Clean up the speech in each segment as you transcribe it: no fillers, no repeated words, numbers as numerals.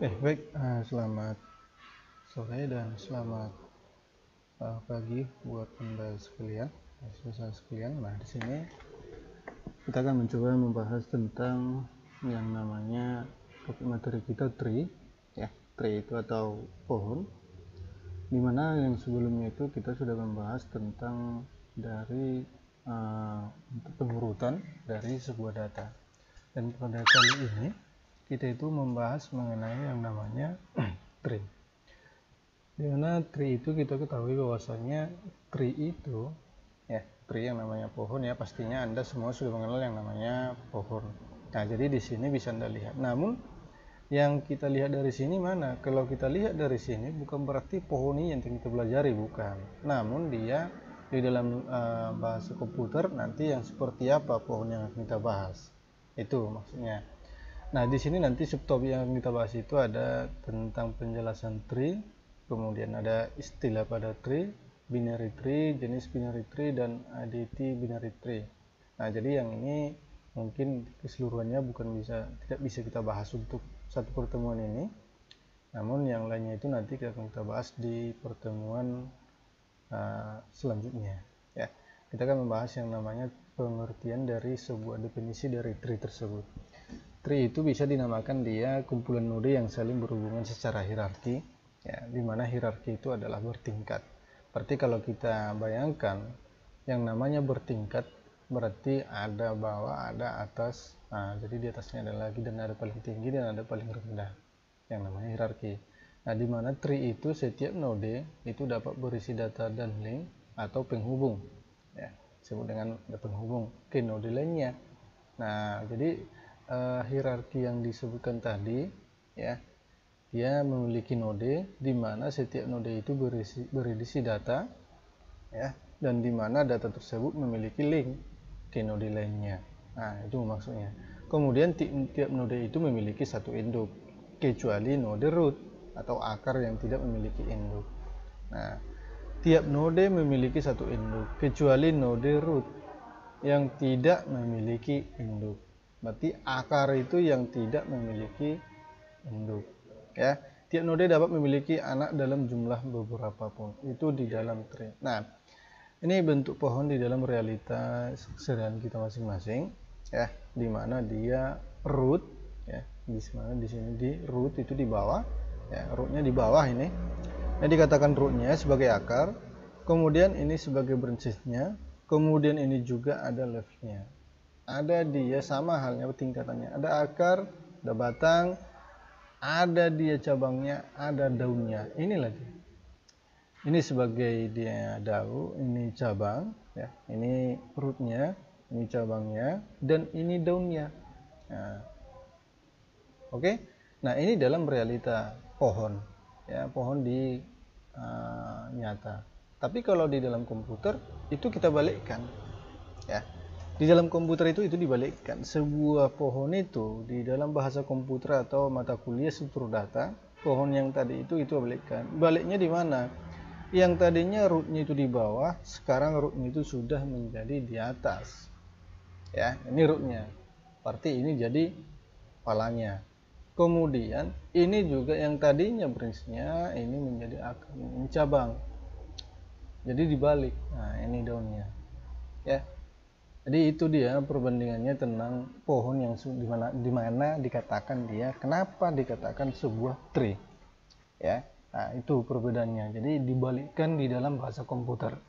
Baik, selamat sore dan selamat pagi buat Anda sekalian, mahasiswa sekalian. Nah, di sini kita akan mencoba membahas tentang yang namanya topik materi kita tree, ya, tree itu atau pohon. Dimana yang sebelumnya itu kita sudah membahas tentang dari pengurutan dari sebuah data. Dan pada kali ini kita itu membahas mengenai yang namanya tree. Dimana tree itu kita ketahui bahwasanya tree itu tree yang namanya pohon, ya pastinya Anda semua sudah mengenal yang namanya pohon. Nah, jadi di sini bisa Anda lihat. Namun yang kita lihat dari sini mana? Kalau kita lihat dari sini bukan berarti pohon ini yang kita pelajari, bukan. Namun dia di dalam bahasa komputer nanti yang seperti apa pohon yang kita bahas. Itu maksudnya. Nah, di sini nanti subtopik yang kita bahas itu ada tentang penjelasan tree, kemudian ada istilah pada tree, binary tree, jenis binary tree, dan additive binary tree. Nah, jadi yang ini mungkin keseluruhannya tidak bisa kita bahas untuk satu pertemuan ini. Namun yang lainnya itu nanti akan kita bahas di pertemuan selanjutnya. Ya, kita akan membahas yang namanya pengertian dari sebuah definisi dari tree tersebut. Tree itu bisa dinamakan dia kumpulan node yang saling berhubungan secara hierarki, ya, di mana hierarki itu adalah bertingkat. Berarti kalau kita bayangkan yang namanya bertingkat berarti ada bawah, ada atas. Nah, jadi di atasnya ada lagi dan ada paling tinggi dan ada paling rendah, yang namanya hierarki. Nah, di mana tree itu setiap node itu dapat berisi data dan link atau penghubung, ya, disebut dengan penghubung ke node lainnya. Nah, jadi hierarki yang disebutkan tadi, ya, dia memiliki node di mana setiap node itu berisi data, ya, dan di mana data tersebut memiliki link ke node lainnya. Nah, itu maksudnya. Kemudian tiap node itu memiliki satu induk, kecuali node root atau akar yang tidak memiliki induk. Nah, tiap node memiliki satu induk, kecuali node root yang tidak memiliki induk. Berarti akar itu yang tidak memiliki induk, ya. Tiap node dapat memiliki anak dalam jumlah beberapa pun, itu di dalam tree. Nah, ini bentuk pohon di dalam realita keseharian kita masing-masing, ya, di mana dia root, ya, di sini di root itu di bawah, ya, rootnya di bawah ini. Nah, dikatakan rootnya sebagai akar, kemudian ini sebagai branchesnya, kemudian ini juga ada leafnya. Ada dia sama halnya tingkatannya, ada akar, ada batang, ada dia cabangnya, ada daunnya. Ini lagi, ini sebagai dia daun, ini cabang, ya, ini rootnya, ini cabangnya, dan ini daunnya. Nah, oke. Nah, ini dalam realita pohon, ya, pohon di nyata. Tapi kalau di dalam komputer itu kita balikkan, ya. Di dalam komputer itu dibalikkan. Sebuah pohon itu di dalam bahasa komputer atau mata kuliah struktur data, pohon yang tadi itu balikkan. Baliknya di mana? Yang tadinya rootnya itu di bawah, sekarang rootnya itu sudah menjadi di atas. Ya, ini rootnya. Berarti ini jadi kepalanya. Kemudian ini juga yang tadinya branchnya ini menjadi akar, ini cabang. Jadi dibalik. Nah, ini daunnya. Ya. Jadi itu dia perbandingannya tentang pohon yang dimana dikatakan dia, kenapa dikatakan sebuah tree, ya. Nah, itu perbedaannya. Jadi dibalikkan di dalam bahasa komputer.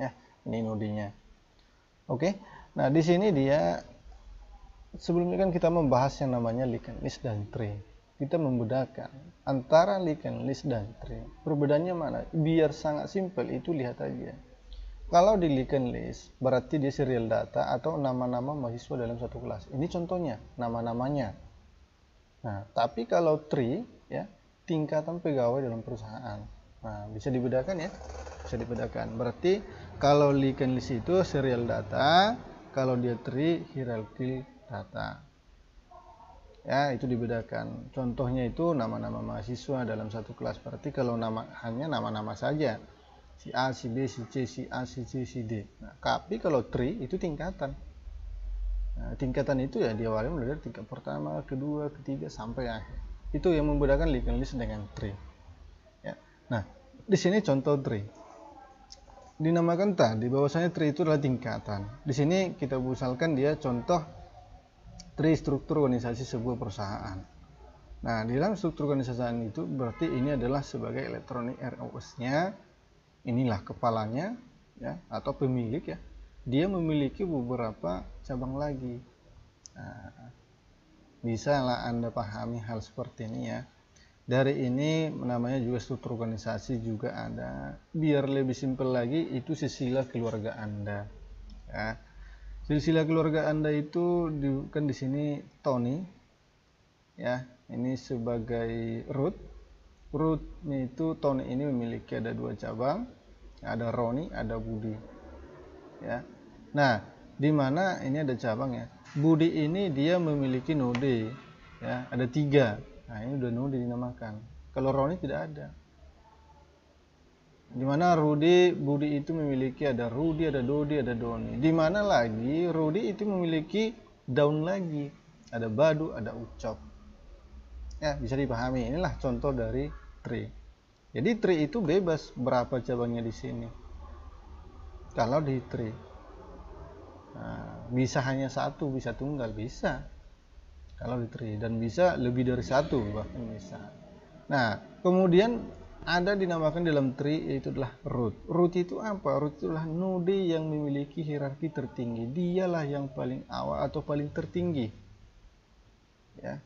Ya, ini nodenya. Oke. Nah, di sini dia sebelumnya kan kita membahas yang namanya linked list dan tree. Kita membedakan antara linked list dan tree. Perbedaannya mana? Biar sangat simpel itu lihat aja. Kalau di linked list berarti dia serial data atau nama-nama mahasiswa dalam satu kelas. Ini contohnya, nama-namanya. Nah, tapi kalau tree, ya, tingkatan pegawai dalam perusahaan. Nah, bisa dibedakan, ya. Bisa dibedakan. Berarti kalau linked list itu serial data, kalau dia tree hierarchy data. Ya, itu dibedakan. Contohnya itu nama-nama mahasiswa dalam satu kelas. Berarti kalau hanya nama-nama saja. Si A, si B, si C, si A, si C, si D. Nah, tapi kalau tree itu tingkatan. Nah, tingkatan itu ya diawali mulai dari tingkat pertama, kedua, ketiga sampai akhir. Itu yang membedakan linked list dengan tree. Ya. Nah, di sini contoh tree. Dinamakan tadi bahwasanya tree itu adalah tingkatan. Di sini kita misalkan dia contoh tree struktur organisasi sebuah perusahaan. Nah, di dalam struktur organisasi itu berarti ini adalah sebagai elektronik ROS-nya. Inilah kepalanya ya atau pemilik ya. Dia memiliki beberapa cabang lagi. Nah, bisa lah Anda pahami hal seperti ini ya. Dari ini namanya juga struktur organisasi juga ada. Biar lebih simpel lagi, itu silsilah keluarga Anda. Ya. Silsilah keluarga Anda itu kan di sini Tony, ya. Ini sebagai root. Rootnya itu Tony ini memiliki ada 2 cabang, ada Roni, ada Budi. Ya. Nah, di mana ini ada cabang ya. Budi ini dia memiliki node, ya. Ada 3. Nah, ini udah node dinamakan. Kalau Roni tidak ada. Dimana Budi itu memiliki ada Rudi, ada Dodi, ada Doni. Dimana lagi Rudi itu memiliki daun lagi. Ada Badu, ada Ucok. Ya, bisa dipahami. Inilah contoh dari tree. Jadi tree itu bebas berapa cabangnya di sini. Kalau di tree. Nah, bisa hanya 1, bisa tunggal, bisa. Kalau di tree, dan bisa lebih dari 1 bahkan bisa. Nah, kemudian ada dinamakan dalam tree yaitu adalah root. Root itu apa? Root itu adalah node yang memiliki hierarki tertinggi. Dialah yang paling awal atau paling tertinggi. Ya.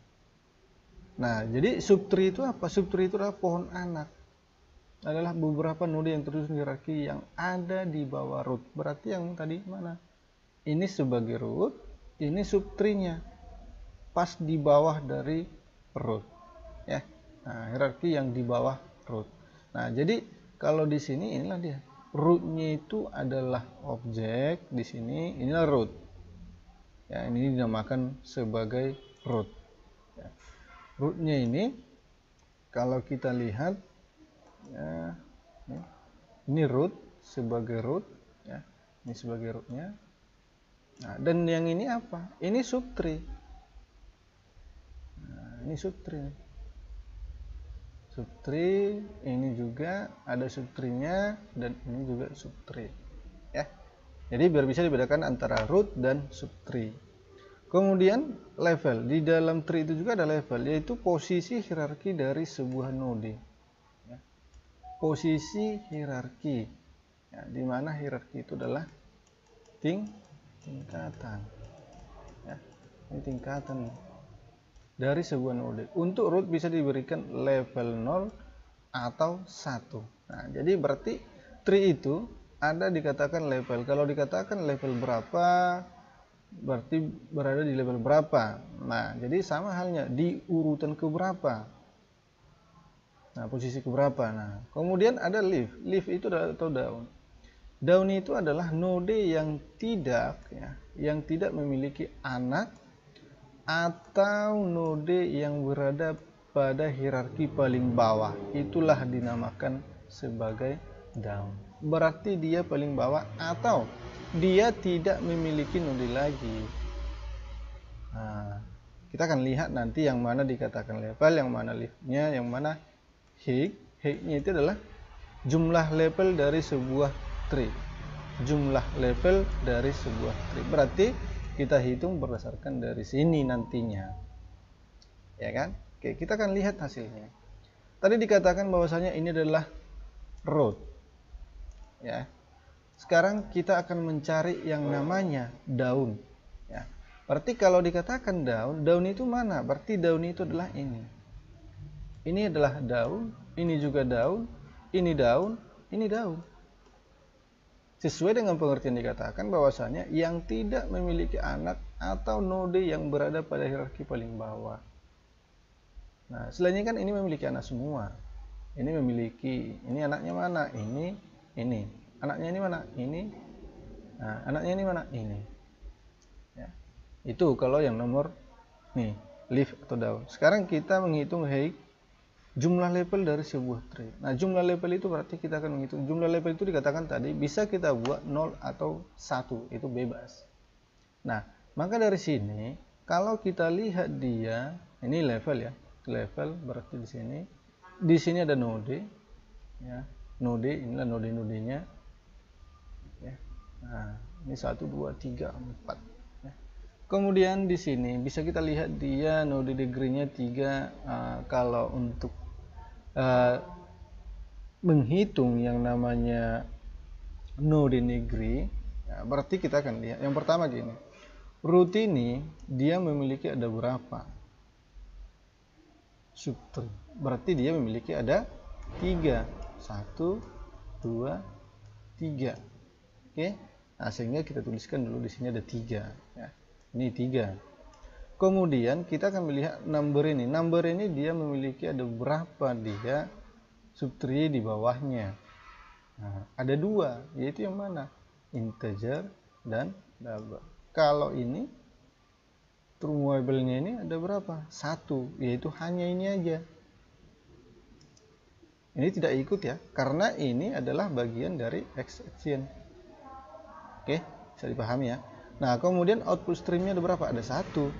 Nah, jadi subtree itu apa? Subtree itu adalah pohon anak. Adalah beberapa node yang tersusun hierarki yang ada di bawah root. Berarti yang tadi mana? Ini sebagai root, ini subtree-nya. Pas di bawah dari root, ya. Nah, hierarki yang di bawah root. Nah, jadi kalau di sini inilah dia. Root-nya itu adalah objek, di sini inilah root. Ya, ini dinamakan sebagai root. Ya. Root-nya ini kalau kita lihat ya, ini root sebagai root, ya. Ini sebagai root-nya. Nah, dan yang ini apa? Ini subtree. Ini subtree. Subtree ini juga ada subtree-nya dan ini juga subtree. Ya. Jadi biar bisa dibedakan antara root dan subtree. Kemudian level. Di dalam tree itu juga ada level, yaitu posisi hierarki dari sebuah node. Ya. Posisi hierarki. Ya, di mana hierarki itu adalah tingkatan. Ya. Ini tingkatan dari sebuah node. Untuk root bisa diberikan level 0 atau 1. Nah, jadi berarti tree itu ada dikatakan level. Kalau dikatakan level berapa, berarti berada di level berapa. Nah, jadi sama halnya di urutan keberapa. Nah, posisi keberapa. Nah, kemudian ada leaf. Leaf itu atau daun. Daun itu adalah node yang tidak memiliki anak atau node yang berada pada hierarki paling bawah. Itulah dinamakan sebagai daun. Berarti dia paling bawah atau dia tidak memiliki node lagi. Nah, kita akan lihat nanti yang mana dikatakan level, yang mana leaf-nya, yang mana height. Height-nya itu adalah jumlah level dari sebuah tree. Jumlah level dari sebuah tree. Berarti kita hitung berdasarkan dari sini nantinya, ya kan? Oke, kita akan lihat hasilnya. Tadi dikatakan bahwasanya ini adalah root, ya. Sekarang kita akan mencari yang namanya daun, ya. Berarti kalau dikatakan daun itu mana? Berarti daun itu adalah ini. Ini adalah daun, ini juga daun, ini daun, ini daun. Sesuai dengan pengertian dikatakan bahwasanya yang tidak memiliki anak atau node yang berada pada hierarki paling bawah. Nah, selainnya kan ini memiliki anak semua. Ini memiliki, ini anaknya mana? Ini. Anaknya ini mana? Ini. Nah, anaknya ini mana? Ini. Ya. Itu kalau yang nomor nih, leaf atau daun. Sekarang kita menghitung jumlah level dari sebuah tree. Nah, jumlah level itu berarti kita akan menghitung. Jumlah level itu dikatakan tadi bisa kita buat 0 atau 1, itu bebas. Nah, maka dari sini kalau kita lihat dia, ini level ya. level berarti di sini ada node, ya, node, inilah node-nodenya, ya. Nah, ini 1 2 3 4, ya. Kemudian di sini bisa kita lihat dia node degree-nya 3. Kalau untuk menghitung yang namanya node degree, ya, berarti kita akan lihat yang pertama gini, root ini dia memiliki ada berapa subtree, berarti dia memiliki ada 3, 1 2 3. Oke, nah sehingga kita tuliskan dulu di sini ada 3, ya. Ini 3. Kemudian kita akan melihat number ini dia memiliki ada berapa dia subtree di bawahnya. Nah, ada 2, yaitu yang mana? Integer dan double. Kalau ini true movable-nya ini ada berapa? 1, yaitu hanya ini aja. Ini tidak ikut ya, karena ini adalah bagian dari exception. Oke, bisa dipahami ya. Nah, kemudian output stream-nya ada berapa? Ada 1,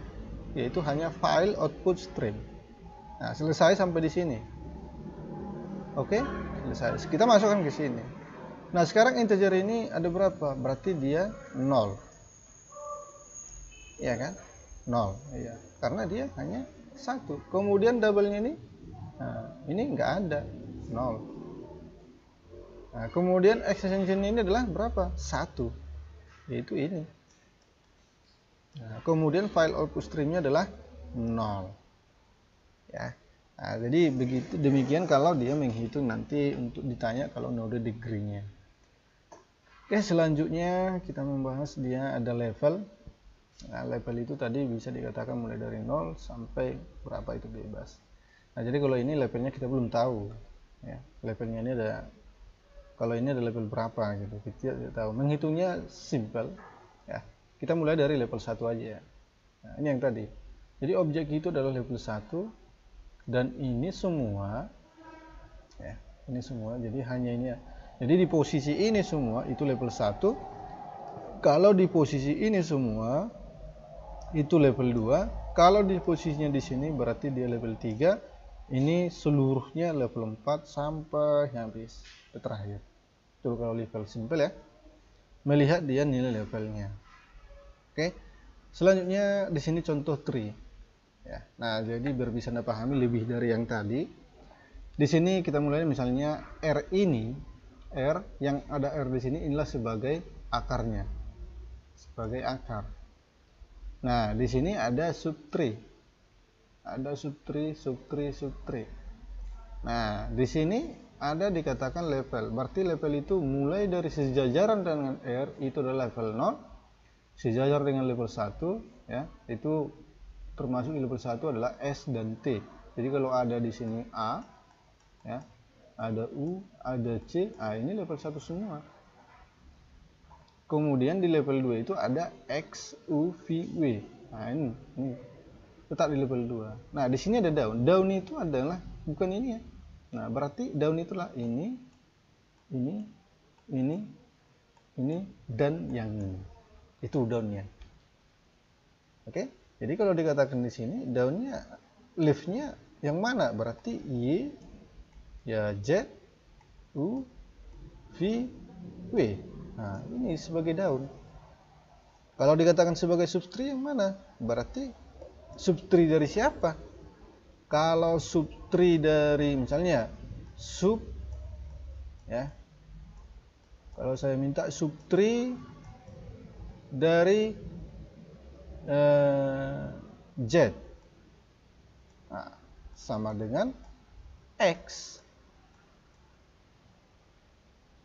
yaitu hanya file output stream. Nah, selesai sampai di sini. Oke, selesai. Kita masukkan ke sini. Nah, sekarang integer ini ada berapa? Berarti dia 0. Iya kan? 0. Iya. Karena dia hanya 1. Kemudian double-nya ini, nah, ini enggak ada. 0. Nah, kemudian extension ini adalah berapa? 1. Yaitu ini. Nah, kemudian file output stream-nya adalah 0. Ya. Nah, jadi begitu, demikian kalau dia menghitung nanti untuk ditanya kalau node degree-nya. Oke, selanjutnya kita membahas dia ada level. Nah, level itu tadi bisa dikatakan mulai dari 0 sampai berapa itu bebas. Nah, jadi kalau ini levelnya kita belum tahu, ya. Levelnya ini ada, kalau ini ada level berapa gitu, kita tidak tahu. Menghitungnya simple, ya. Kita mulai dari level 1 aja ya. Nah, ini yang tadi. Jadi objek itu adalah level 1 dan ini semua, ya, ini semua. Jadi hanya ini ya. Jadi di posisi ini semua itu level 1. Kalau di posisi ini semua itu level 2. Kalau di posisinya di sini berarti dia level 3. Ini seluruhnya level 4 sampai habis ke terakhir. Itu kalau level simple ya. Melihat dia nilai levelnya. Oke. Selanjutnya di sini contoh tree. Ya. Nah, jadi biar bisa Anda pahami lebih dari yang tadi. Di sini kita mulai misalnya R ini, R yang ada R di sini inilah sebagai akarnya. Sebagai akar. Nah, di sini ada subtree. Ada subtree. Nah, di sini ada dikatakan level. Berarti level itu mulai dari sejajaran dengan R itu adalah level 0. Sejajar dengan level 1, ya, itu termasuk di level 1 adalah S dan T. Jadi kalau ada di sini A, ya, ada U, ada C, ini level 1 semua. Kemudian di level 2 itu ada X, U, V, W. Nah, ini tetap di level 2. Nah, di sini ada down. Down itu adalah bukan ini ya. Nah, berarti down itulah ini, dan yang ini. Itu downnya. Oke? Jadi kalau dikatakan di sini downnya, leftnya yang mana? Berarti Y, ya Z, U, V, W. Nah, ini sebagai down. Kalau dikatakan sebagai subtree yang mana? Berarti subtree dari siapa? Kalau subtree dari misalnya sub, ya. Kalau saya minta subtree dari Z, nah, sama dengan X,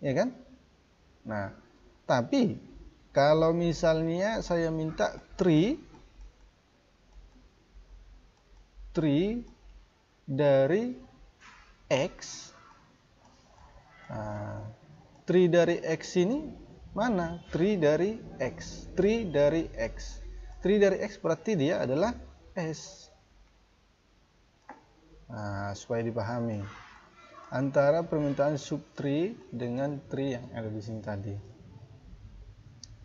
ya kan? Nah, tapi kalau misalnya saya minta tree dari X, nah, tree dari X ini mana? Tree dari X. Tree dari X berarti dia adalah S. Nah, supaya dipahami antara permintaan subtree dengan tree yang ada di sini tadi.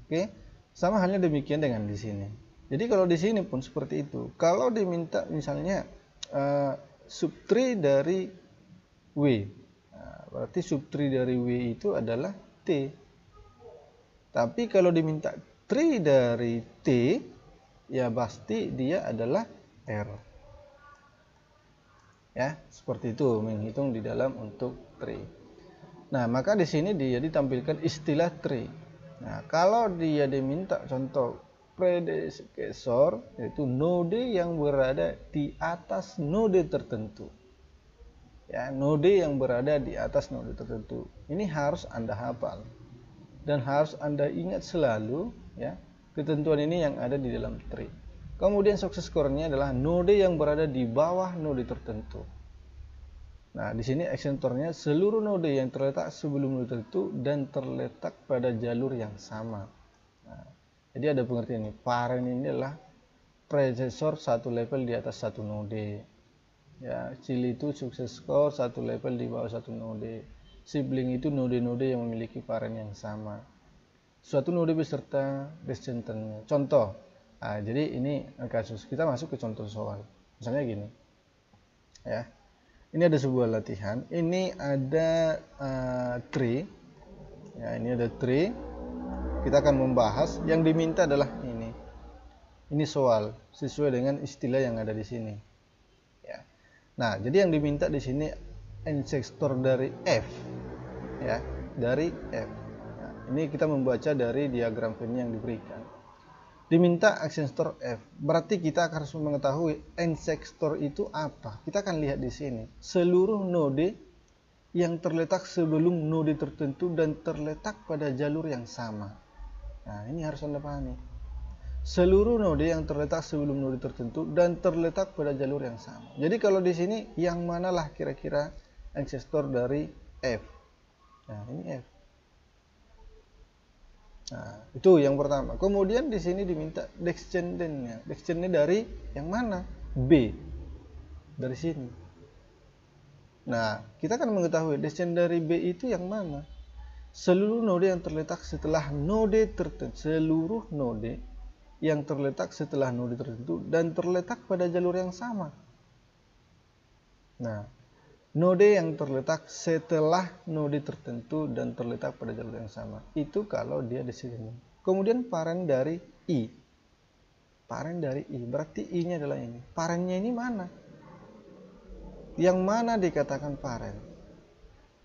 Oke, sama halnya demikian dengan di sini. Jadi kalau di sini pun seperti itu. Kalau diminta misalnya subtree dari W. Nah, berarti subtree dari W itu adalah T. Tapi kalau diminta tree dari T, ya pasti dia adalah R. Ya, seperti itu menghitung di dalam untuk tree. Nah, maka di sini dia ditampilkan istilah tree. Nah, kalau dia diminta contoh predecessor, yaitu node yang berada di atas node tertentu. Ya, node yang berada di atas node tertentu. Ini harus Anda hafal. Dan harus Anda ingat selalu, ya, ketentuan ini yang ada di dalam tree. Kemudian sukses score-nya adalah node yang berada di bawah node tertentu. Nah, di sini ekstentornya seluruh node yang terletak sebelum node tertentu dan terletak pada jalur yang sama. Nah, jadi ada pengertian ini. Parent ini adalah predecessor satu level di atas satu node. Ya, child itu sukses score satu level di bawah satu node. Sibling itu node-node yang memiliki parent yang sama. Suatu node beserta descendant-nya. Contoh. Nah, jadi ini kasus. Kita masuk ke contoh soal. Misalnya gini. Ya. Ini ada sebuah latihan. Ini ada tree. Ya, ini ada tree. Kita akan membahas yang diminta adalah ini. Ini soal sesuai dengan istilah yang ada di sini. Ya. Nah, jadi yang diminta di sini ancestor dari F. Ya, dari F. Nah, ini kita membaca dari diagram Venn yang diberikan. Diminta ancestor F. Berarti kita harus mengetahui ancestor itu apa. Kita akan lihat di sini. Seluruh node yang terletak sebelum node tertentu dan terletak pada jalur yang sama. Nah, ini harus Anda pahami. Seluruh node yang terletak sebelum node tertentu dan terletak pada jalur yang sama. Jadi kalau di sini yang manalah kira-kira ancestor dari F? Nah, ini F. Nah, itu yang pertama. Kemudian di sini diminta descendant-nya. Descendant dari yang mana? B. Dari sini. Nah, kita akan mengetahui descendant dari B itu yang mana? Seluruh node yang terletak setelah node tertentu. Seluruh node yang terletak setelah node tertentu dan terletak pada jalur yang sama. Nah, node yang terletak setelah node tertentu dan terletak pada jalur yang sama. Itu kalau dia di sini. Kemudian parent dari I. Parent dari I. Berarti I-nya adalah ini. Parentnya ini mana? Yang mana dikatakan parent?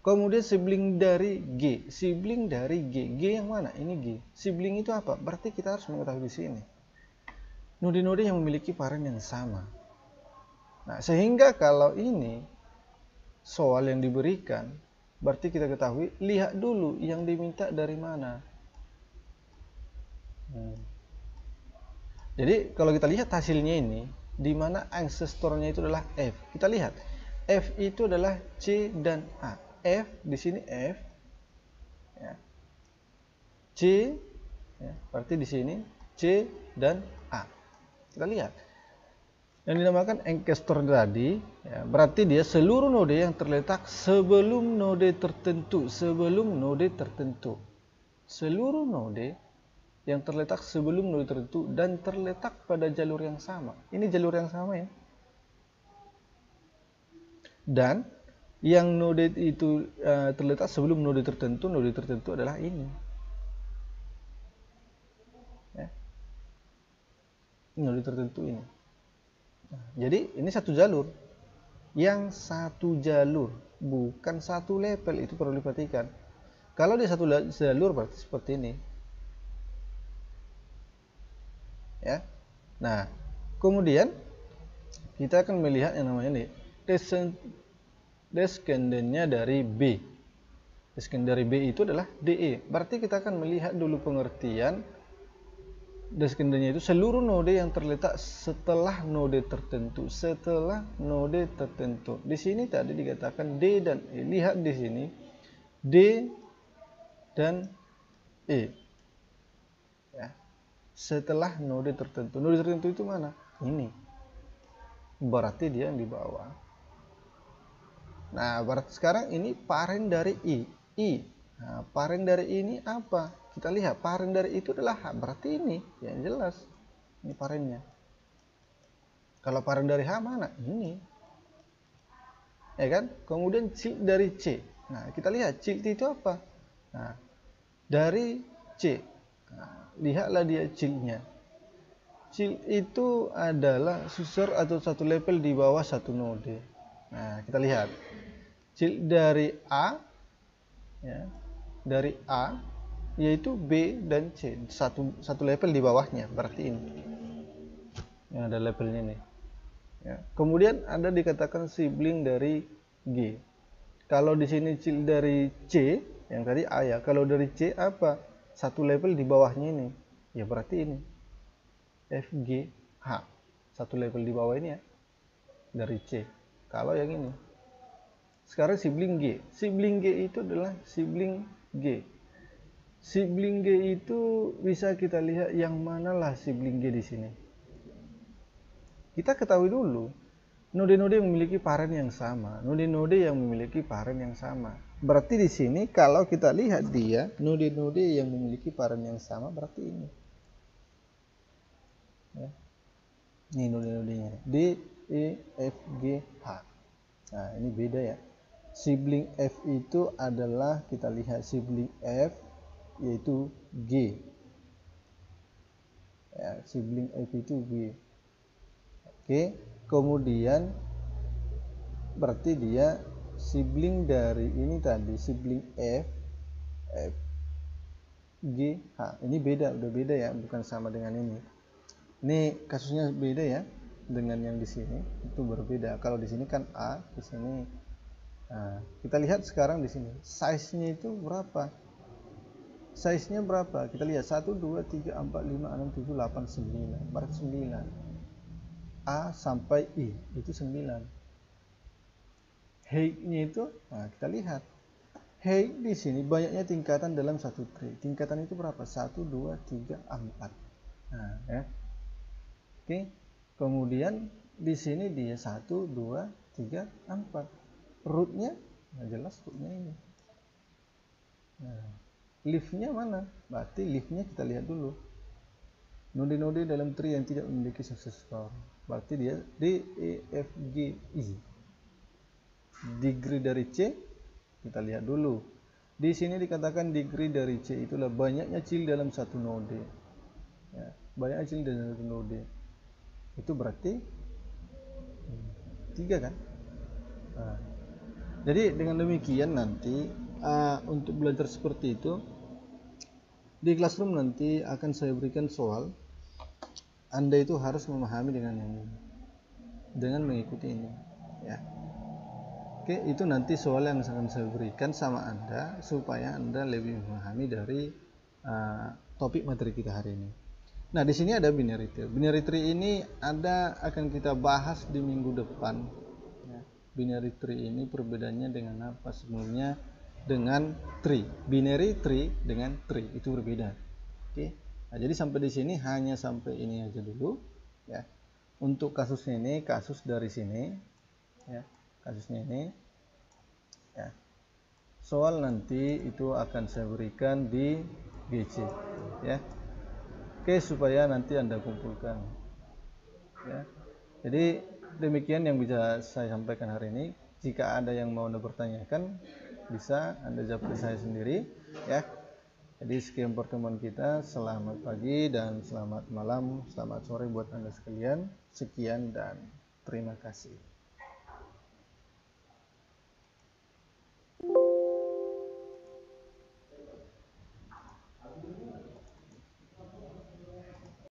Kemudian sibling dari G. Sibling dari G. G yang mana? Ini G. Sibling itu apa? Berarti kita harus mengetahui di sini. Node-node yang memiliki parent yang sama. Nah, sehingga kalau ini soal yang diberikan, berarti kita ketahui, lihat dulu yang diminta dari mana. Jadi kalau kita lihat hasilnya ini, di mana ancestornya itu adalah F. Kita lihat, F itu adalah C dan A. F di sini F, ya. C, ya, berarti di sini C dan A. Kita lihat. Yang dinamakan ancestor tadi, ya, berarti dia seluruh node yang terletak sebelum node tertentu, seluruh node yang terletak sebelum node tertentu dan terletak pada jalur yang sama. Ini jalur yang sama, ya. Dan yang node itu terletak sebelum node tertentu adalah ini. Ya. Node tertentu ini. Jadi ini satu jalur. Yang satu jalur, bukan satu level, itu perlu diperhatikan. Kalau dia satu jalur berarti seperti ini. Ya. Nah, kemudian kita akan melihat yang namanya nih descendant-nya dari B. Descendant dari B itu adalah DE. Berarti kita akan melihat dulu pengertian descendant-nya itu seluruh node yang terletak setelah node tertentu. Di sini tadi dikatakan D dan E. Lihat di sini D dan E. Ya. Setelah node tertentu. Node tertentu itu mana? Ini. Berarti dia yang di bawah. Nah, berarti sekarang ini parent dari I. Nah, parent dari I ini apa? Kita lihat parent dari itu adalah H. Berarti ini, yang jelas. Ini parentnya. Kalau parent dari H mana? Ini. ya kan? Kemudian child dari C. Nah, kita lihat child itu apa? Nah, dari C. Nah, lihatlah dia childnya. Child itu adalah successor atau satu level di bawah satu node. Nah, kita lihat. Child dari A, ya, dari A, yaitu B dan C, satu level di bawahnya, berarti ini. Yang ada levelnya nih. Ya. Kemudian ada dikatakan sibling dari G. Kalau di sini child dari C, yang tadi A ya. Kalau dari C apa? Satu level di bawahnya ini. Ya berarti ini. F, G, H. Satu level di bawah ini ya. Dari C. Kalau yang ini. Sekarang sibling G. Sibling G itu adalah sibling G. Sibling G itu bisa kita lihat yang manalah sibling G di sini. Kita ketahui dulu, node-node yang memiliki paren yang sama, node-node yang memiliki paren yang sama. Berarti di sini kalau kita lihat dia, node-node yang memiliki paren yang sama berarti ini. Ya. Ini node-nodenya, D, E, F, G, H. Nah, ini beda ya. Sibling F itu adalah, kita lihat sibling F yaitu G. Ya, sibling F itu G. Oke, kemudian berarti dia sibling dari ini tadi, sibling F, F, G, H. Ini beda, udah beda ya, bukan sama dengan ini. Ini kasusnya beda ya, dengan yang di sini itu berbeda. Kalau di sini kan A, di sini. Nah, kita lihat sekarang di sini, size-nya itu berapa? Size-nya berapa? Kita lihat 1, 2, 3, 4, 5, 6, 7, 8, 9. Berarti 9. A sampai I itu 9. Height-nya itu, nah kita lihat. Height di sini banyaknya tingkatan dalam satu tree. Tingkatan itu berapa? 1, 2, 3, 4. Nah, ya. Oke. Kemudian di sini dia 1, 2, 3, 4. Root-nya, nah jelas root-nya ini. Nah, leaf-nya mana? Berarti leaf-nya kita lihat dulu. Node-node dalam tree yang tidak memiliki successor. Berarti dia D, E, F, G, I. Degree dari C, kita lihat dulu. Di sini dikatakan degree dari C itulah banyaknya child dalam satu node. Ya, banyaknya child dalam satu node. Itu berarti 3 kan? Nah, jadi dengan demikian nanti untuk belajar seperti itu di classroom nanti akan saya berikan soal. Anda itu harus memahami dengan yang ini, dengan mengikuti ini, ya. Oke, itu nanti soal yang akan saya berikan sama Anda supaya Anda lebih memahami dari topik materi kita hari ini. Nah, di sini ada binary tree. Binary tree ini akan kita bahas di minggu depan. Ya. Binary tree ini perbedaannya dengan apa sebenarnya dengan tree? Binary tree dengan tree itu berbeda. Oke. Nah, jadi sampai di sini hanya sampai ini aja dulu, ya. Untuk kasusnya ini, kasus dari sini, ya, kasusnya ini, ya. Soal nanti itu akan saya berikan di GC, ya. Oke, supaya nanti Anda kumpulkan, ya. Jadi demikian yang bisa saya sampaikan hari ini. Jika ada yang mau Anda pertanyakan, bisa Anda jawab ke saya sendiri, ya. Jadi sekian pertemuan kita, selamat pagi dan selamat malam, selamat sore buat Anda sekalian. Sekian dan terima kasih.